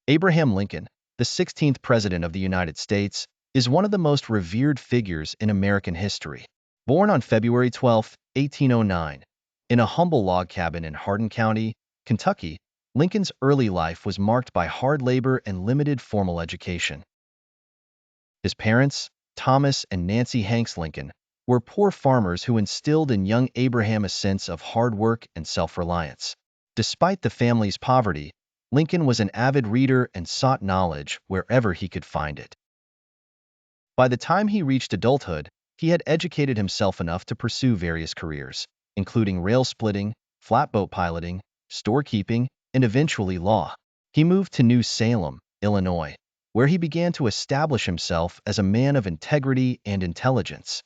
Abraham Lincoln, the 16th President of the United States, is one of the most revered figures in American history. Born on February 12, 1809, in a humble log cabin in Hardin County, Kentucky, Lincoln's early life was marked by hard labor and limited formal education. His parents, Thomas and Nancy Hanks Lincoln, were poor farmers who instilled in young Abraham a sense of hard work and self-reliance. Despite the family's poverty, Lincoln was an avid reader and sought knowledge wherever he could find it. By the time he reached adulthood, he had educated himself enough to pursue various careers, including rail splitting, flatboat piloting, storekeeping, and eventually law. He moved to New Salem, Illinois, where he began to establish himself as a man of integrity and intelligence.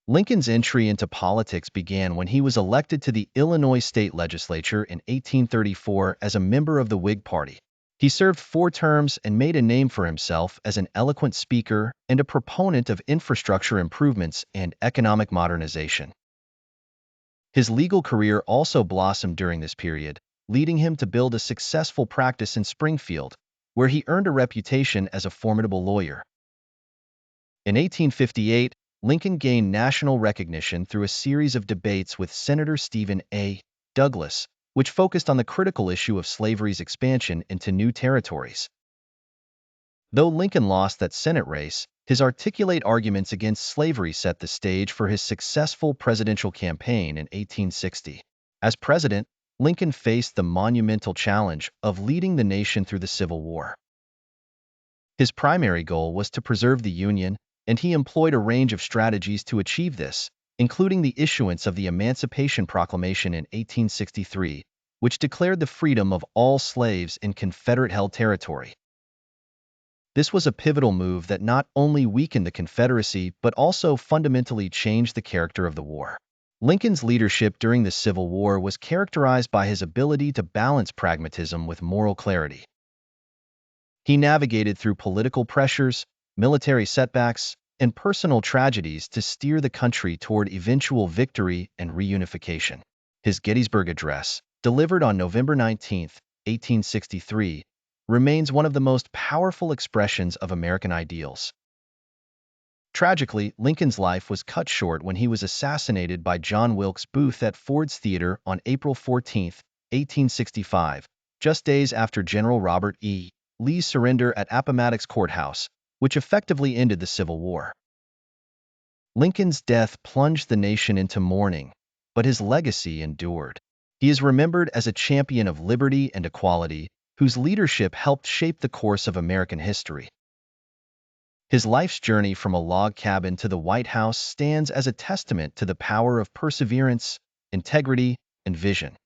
Lincoln's entry into politics began when he was elected to the Illinois state legislature in 1834 as a member of the Whig Party. He served 4 terms and made a name for himself as an eloquent speaker and a proponent of infrastructure improvements and economic modernization. His legal career also blossomed during this period, leading him to build a successful practice in Springfield, where he earned a reputation as a formidable lawyer. In 1858, Lincoln gained national recognition through a series of debates with Senator Stephen A. Douglas, which focused on the critical issue of slavery's expansion into new territories. Though Lincoln lost that Senate race, his articulate arguments against slavery set the stage for his successful presidential campaign in 1860. As president, Lincoln faced the monumental challenge of leading the nation through the Civil War. His primary goal was to preserve the Union, and he employed a range of strategies to achieve this, including the issuance of the Emancipation Proclamation in 1863, which declared the freedom of all slaves in Confederate-held territory. This was a pivotal move that not only weakened the Confederacy but also fundamentally changed the character of the war. Lincoln's leadership during the Civil War was characterized by his ability to balance pragmatism with moral clarity. He navigated through political pressures, military setbacks, and personal tragedies to steer the country toward eventual victory and reunification. His Gettysburg Address, delivered on November 19, 1863, remains one of the most powerful expressions of American ideals. Tragically, Lincoln's life was cut short when he was assassinated by John Wilkes Booth at Ford's Theater on April 14, 1865, just days after General Robert E. Lee's surrender at Appomattox Courthouse, which effectively ended the Civil War. Lincoln's death plunged the nation into mourning, but his legacy endured. He is remembered as a champion of liberty and equality, whose leadership helped shape the course of American history. His life's journey from a log cabin to the White House stands as a testament to the power of perseverance, integrity, and vision.